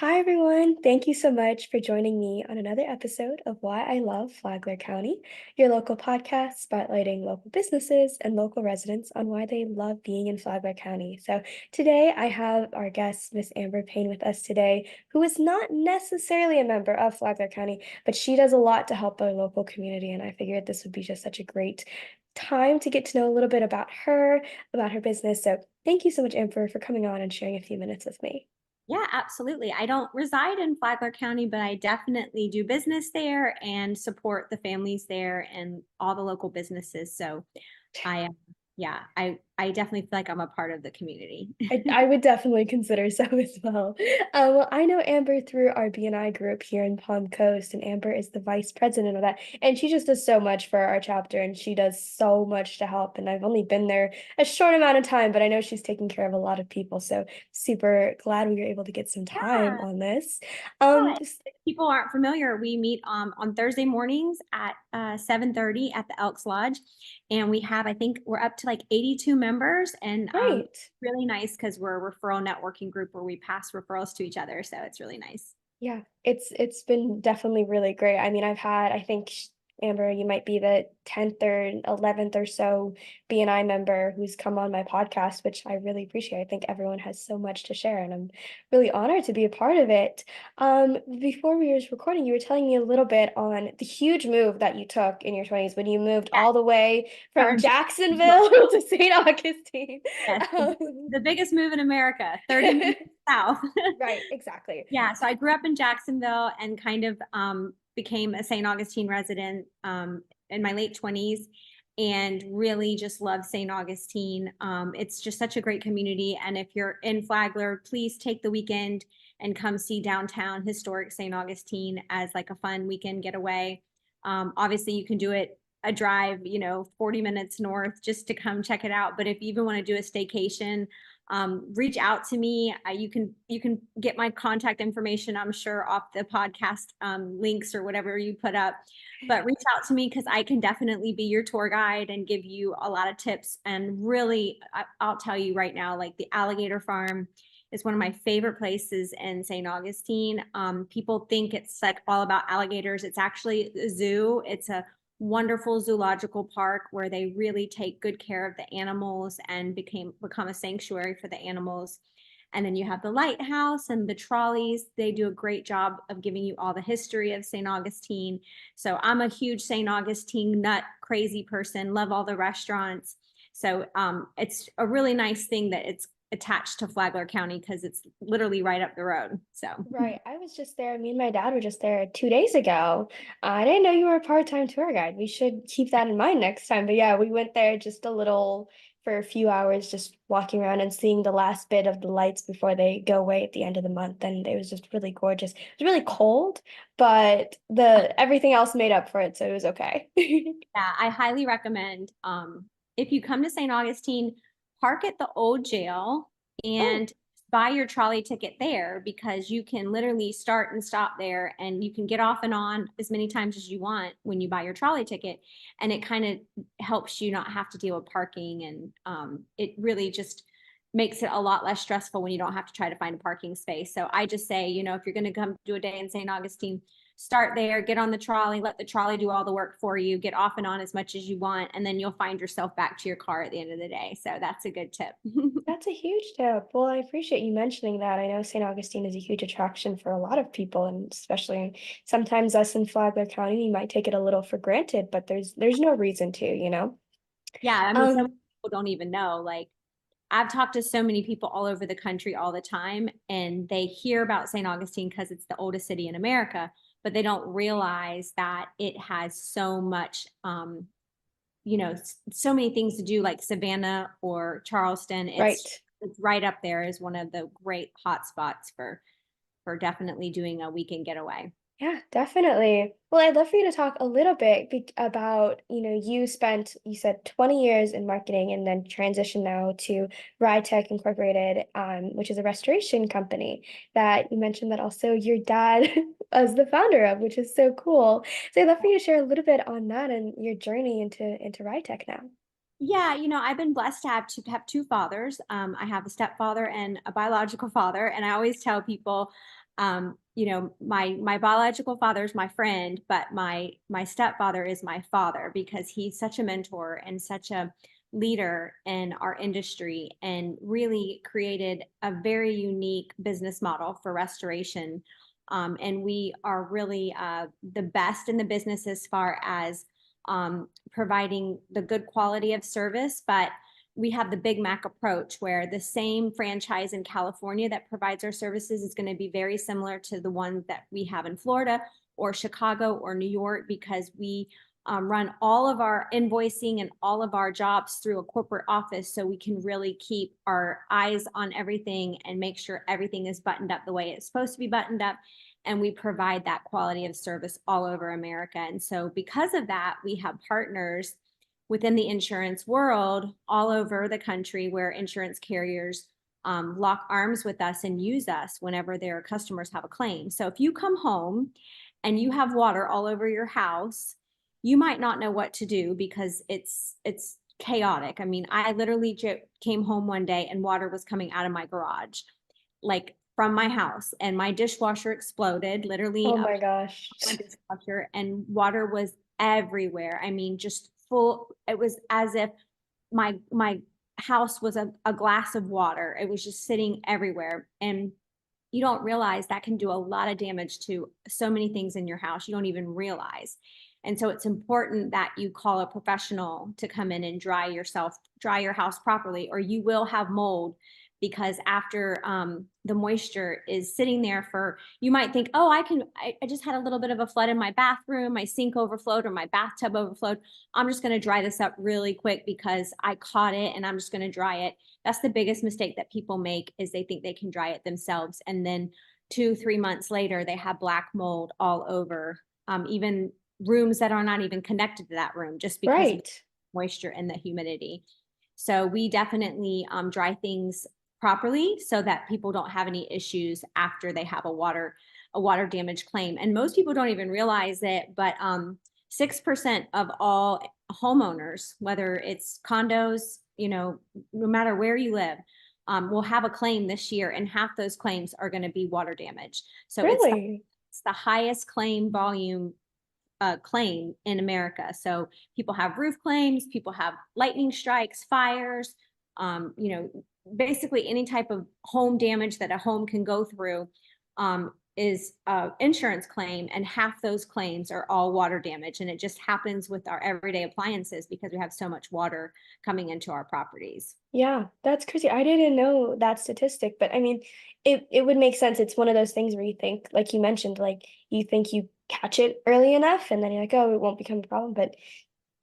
Hi, everyone. Thank you so much for joining me on another episode of Why I Love Flagler County, your local podcast spotlighting local businesses and local residents on why they love being in Flagler County. So today I have our guest, Miss Amber Payne, with us today, who is not necessarily a member of Flagler County, but she does a lot to help our local community. And I figured this would be just such a great time to get to know a little bit about her business. So thank you so much, Amber, for coming on and sharing a few minutes with me. Yeah, absolutely. I don't reside in Flagler County, but I definitely do business there and support the families there and all the local businesses. So I, yeah, I definitely feel like I'm a part of the community. I would definitely consider so as well. Well, I know Amber through our BNI group here in Palm Coast, and Amber is the vice president of that. And she just does so much for our chapter, and she does so much to help. And I've only been there a short amount of time, but I know she's taking care of a lot of people. So super glad we were able to get some time Yeah. on this. Yeah, Just if people aren't familiar, we meet on Thursday mornings at 7:30 at the Elks Lodge, and we have I think we're up to like 82 members, and great. really nice because we're a referral networking group where we pass referrals to each other, so it's really nice. Yeah, it's been definitely really great. I mean, I think Amber, you might be the 10th or 11th or so BNI member who's come on my podcast, which I really appreciate. I think everyone has so much to share, and I'm really honored to be a part of it. Before we were recording, you were telling me a little bit on the huge move that you took in your 20s when you moved Yeah, all the way from our Jacksonville to St. Augustine. yes, Um, the biggest move in America, 30 minutes south. right, exactly. Yeah, so I grew up in Jacksonville and kind of became a St. Augustine resident in my late 20s and really just love St. Augustine. It's just such a great community. And if you're in Flagler, please take the weekend and come see downtown historic St. Augustine as like a fun weekend getaway. Obviously, you can do it a drive, 40 minutes north just to come check it out. But if you even want to do a staycation, reach out to me. You can get my contact information, I'm sure, off the podcast links or whatever you put up. But reach out to me because I can definitely be your tour guide and give you a lot of tips. And really, I'll tell you right now, like the alligator farm is one of my favorite places in St. Augustine. People think it's like all about alligators. It's actually a zoo. It's a wonderful zoological park where they really take good care of the animals and become a sanctuary for the animals. And then you have the lighthouse and the trolleys. They do a great job of giving you all the history of St. Augustine. So I'm a huge St. Augustine nut crazy person, love all the restaurants. So it's a really nice thing that it's attached to Flagler County because it's literally right up the road. So Right. I was just there. Me and my dad were just there 2 days ago. I didn't know you were a part-time tour guide. We should keep that in mind next time. But yeah, we went there just a little for a few hours, just walking around and seeing the last bit of the lights before they go away at the end of the month. And it was just really gorgeous. It was really cold, but the everything else made up for it, so it was okay. yeah, I highly recommend if you come to St. Augustine, park at the old jail Oh, and buy your trolley ticket there because you can literally start and stop there and you can get off and on as many times as you want when you buy your trolley ticket. And it kind of helps you not have to deal with parking and it really just makes it a lot less stressful when you don't have to try to find a parking space. So I just say, if you're going to come do a day in St. Augustine, start there, get on the trolley, let the trolley do all the work for you, get off and on as much as you want, and then you'll find yourself back to your car at the end of the day. So that's a good tip. that's a huge tip. Well, I appreciate you mentioning that. I know St. Augustine is a huge attraction for a lot of people, and especially sometimes us in Flagler County, we might take it a little for granted, but there's no reason to, you know? Yeah, I mean, some Um, people don't even know. Like, I've talked to so many people all over the country all the time, and they hear about St. Augustine because it's the oldest city in America, but they don't realize that it has so much, so many things to do, like Savannah or Charleston. It's right. it's right up there as one of the great hot spots for definitely doing a weekend getaway. Yeah, definitely. Well, I'd love for you to talk a little bit about, you said 20 years in marketing and then transition now to RyTech Incorporated, which is a restoration company that you mentioned that also your dad was the founder of, which is so cool. So I'd love for you to share a little bit on that and your journey into RyTech now. Yeah, I've been blessed to have two fathers. I have a stepfather and a biological father, and I always tell people My biological father is my friend, but my stepfather is my father because he's such a mentor and such a leader in our industry and really created a very unique business model for restoration. And we are really the best in the business as far as providing the good quality of service, but we have the Big Mac approach where the same franchise in California that provides our services is going to be very similar to the one that we have in Florida or Chicago or New York because we run all of our invoicing and all of our jobs through a corporate office so we can really keep our eyes on everything and make sure everything is buttoned up the way it's supposed to be buttoned up. And we provide that quality of service all over America. And so because of that, we have partners within the insurance world all over the country where insurance carriers lock arms with us and use us whenever their customers have a claim. So if you come home and you have water all over your house, you might not know what to do because it's chaotic. I mean, I literally came home one day and water was coming out of my garage, like from my house, and my dishwasher exploded, literally Oh up my gosh. my dishwasher, and water was everywhere. I mean, just full. It was as if my house was a glass of water. It was just sitting everywhere. And you don't realize that can do a lot of damage to so many things in your house. You don't even realize. And so it's important that you call a professional to come in and dry your house properly, or you will have mold because after the moisture is sitting there for, you might think, oh, I just had a little bit of a flood in my bathroom, my sink overflowed or my bathtub overflowed. I'm just going to dry this up really quick because I caught it and I'm just going to dry it. That's the biggest mistake that people make is they think they can dry it themselves. And then 2, 3 months later, they have black mold all over, even rooms that are not even connected to that room just because of the Right. moisture and the humidity. So we definitely dry things properly so that people don't have any issues after they have a water damage claim. And most people don't even realize it, but 6% of all homeowners, whether it's condos, no matter where you live, will have a claim this year, and half those claims are going to be water damage. So Really? it's the highest claim volume claim in America. So people have roof claims, people have lightning strikes, fires, basically any type of home damage that a home can go through is insurance claim, and half those claims are all water damage. And it just happens with our everyday appliances because we have so much water coming into our properties. Yeah, that's crazy. I didn't know that statistic, but I mean, it would make sense. It's one of those things where you think, like you mentioned, like you think you catch it early enough, and then you're like, oh, it won't become a problem. But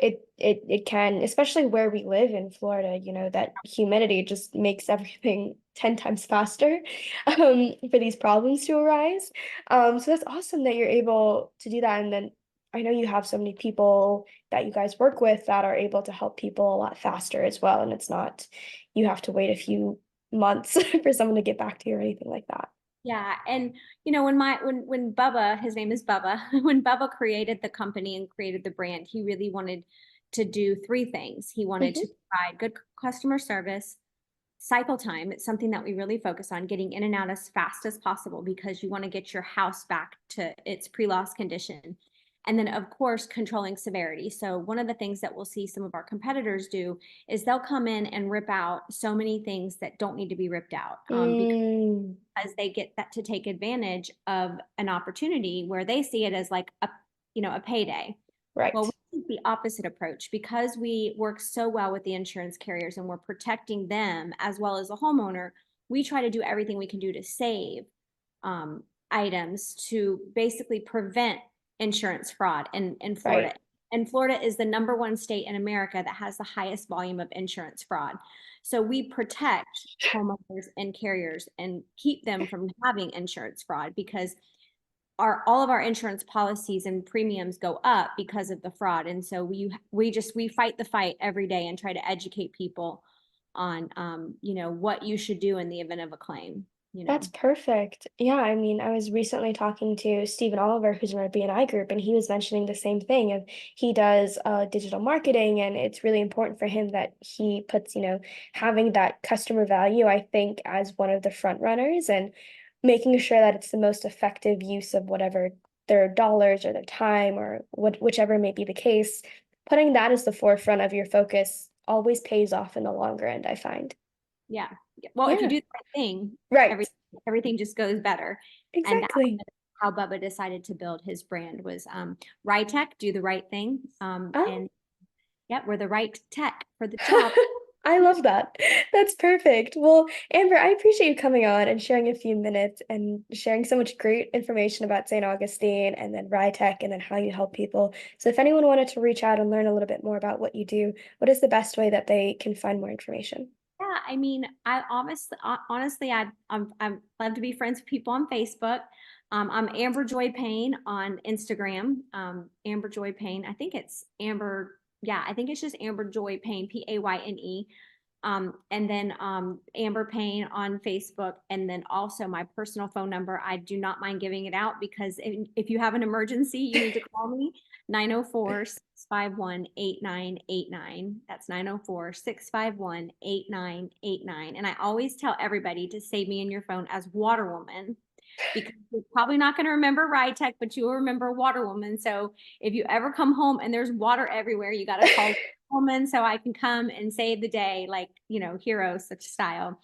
it can, especially where we live in Florida, that humidity just makes everything 10 times faster for these problems to arise. So that's awesome that you're able to do that. And then I know you have so many people that you guys work with that are able to help people a lot faster as well. And it's not you have to wait a few months for someone to get back to you or anything like that. Yeah, and when Bubba, his name is Bubba, when Bubba created the company and created the brand, he really wanted to do three things. He wanted to Hmm. provide good customer service, cycle time. It's something that we really focus on, getting in and out as fast as possible because you want to get your house back to its pre-loss condition. And then, of course, controlling severity. So one of the things that we'll see some of our competitors do is they'll come in and rip out so many things that don't need to be ripped out Mm, because they get that to take advantage of an opportunity where they see it as like a payday. Well, right, we take the opposite approach because we work so well with the insurance carriers and we're protecting them as well as the homeowner. We try to do everything we can do to save um, items to basically prevent insurance fraud in Florida. right. And Florida is the #1 state in America that has the highest volume of insurance fraud. So we protect homeowners and carriers and keep them from having insurance fraud because all of our insurance policies and premiums go up because of the fraud. And so we fight the fight every day and try to educate people on what you should do in the event of a claim, you That's know. perfect. Yeah, I mean, I was recently talking to Stephen Oliver, who's in our BNI group, and he was mentioning the same thing. And he does digital marketing, and it's really important for him that he puts, having that customer value, I think, as one of the front runners. And making sure that it's the most effective use of whatever their dollars or their time or whichever may be the case, putting that as the forefront of your focus always pays off in the longer end, I find. Yeah. Well, if you Yeah, do the right thing, right. every everything just goes better. And that Exactly. was how Bubba decided to build his brand was RyTech, do the right thing. Oh. And yeah, we're the right tech for the job. I love that. That's perfect. Well, Amber, I appreciate you coming on and sharing a few minutes and sharing so much great information about St. Augustine and then RyTech and then how you help people. So if anyone wanted to reach out and learn a little bit more about what you do, what is the best way that they can find more information? Yeah, I mean, I honestly, I'd love to be friends with people on Facebook. I'm Amber Joy Payne on Instagram. Amber Joy Payne. I think it's Amber. Yeah, I think it's just Amber Joy Payne, Payne. And then Amber Payne on Facebook, and then also my personal phone number. I do not mind giving it out because if you have an emergency, you need to call me 904-651-8989. That's 904-651-8989. And I always tell everybody to save me in your phone as Water Woman because you're probably not going to remember RyTech, but you will remember Water Woman. So if you ever come home and there's water everywhere, you got to call woman so I can come and save the day, like, hero such style.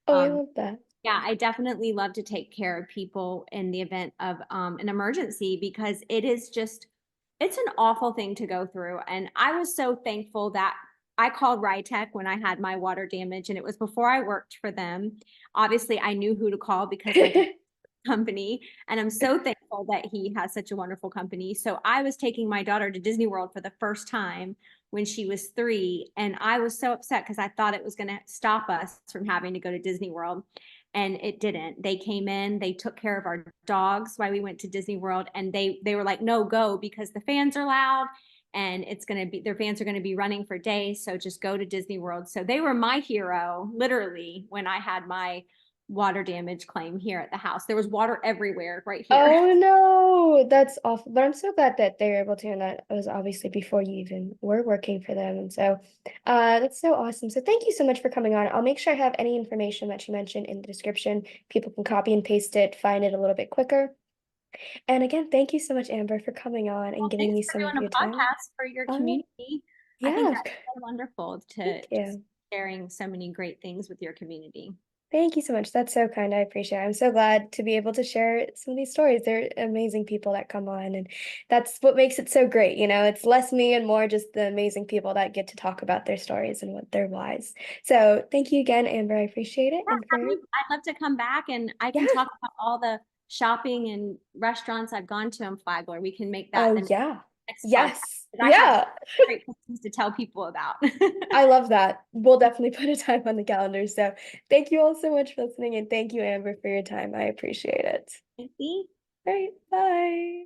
Oh, I Um, love that. yeah, I definitely love to take care of people in the event of an emergency because it's an awful thing to go through. And I was so thankful that I called RyTech when I had my water damage, and it was before I worked for them. Obviously, I knew who to call because my dad company. And I'm so thankful that he has such a wonderful company. So I was taking my daughter to Disney World for the first time when she was 3. And I was so upset because I thought it was going to stop us from having to go to Disney World. And it didn't. They came in, they took care of our dogs while we went to Disney World. And they were like, no, go because the fans are loud and it's going to be their fans are going to be running for days. So just go to Disney World. So they were my hero, literally, when I had my water damage claim here at the house. There was water everywhere right here. Oh no, that's awful. But I'm so glad that they were able to, and that was obviously before you even were working for them. And so that's so awesome. So thank you so much for coming on. I'll make sure I have any information that you mentioned in the description. People can copy and paste it, find it a little bit quicker. And again, thank you so much, Amber, for coming on and Well, giving thanks me for some of doing your a time. podcast for your Uh, community. I think yeah, that's so wonderful to thank just you. sharing so many great things with your community. Thank you so much. That's so kind. I appreciate it. I'm so glad to be able to share some of these stories. They're amazing people that come on, and that's what makes it so great. It's less me and more just the amazing people that get to talk about their stories and what their whys. So thank you again, Amber. I appreciate it. Yeah, And for, I'd love to come back and I yeah. can talk about all the shopping and restaurants I've gone to in Flagler. We can make that Oh, the yeah. next podcast. Yes. 'Cause I have Yeah. great things to tell people about. I love that. We'll definitely put a time on the calendar. So thank you all so much for listening, and thank you, Amber, for your time. I appreciate it. See? All right. Bye.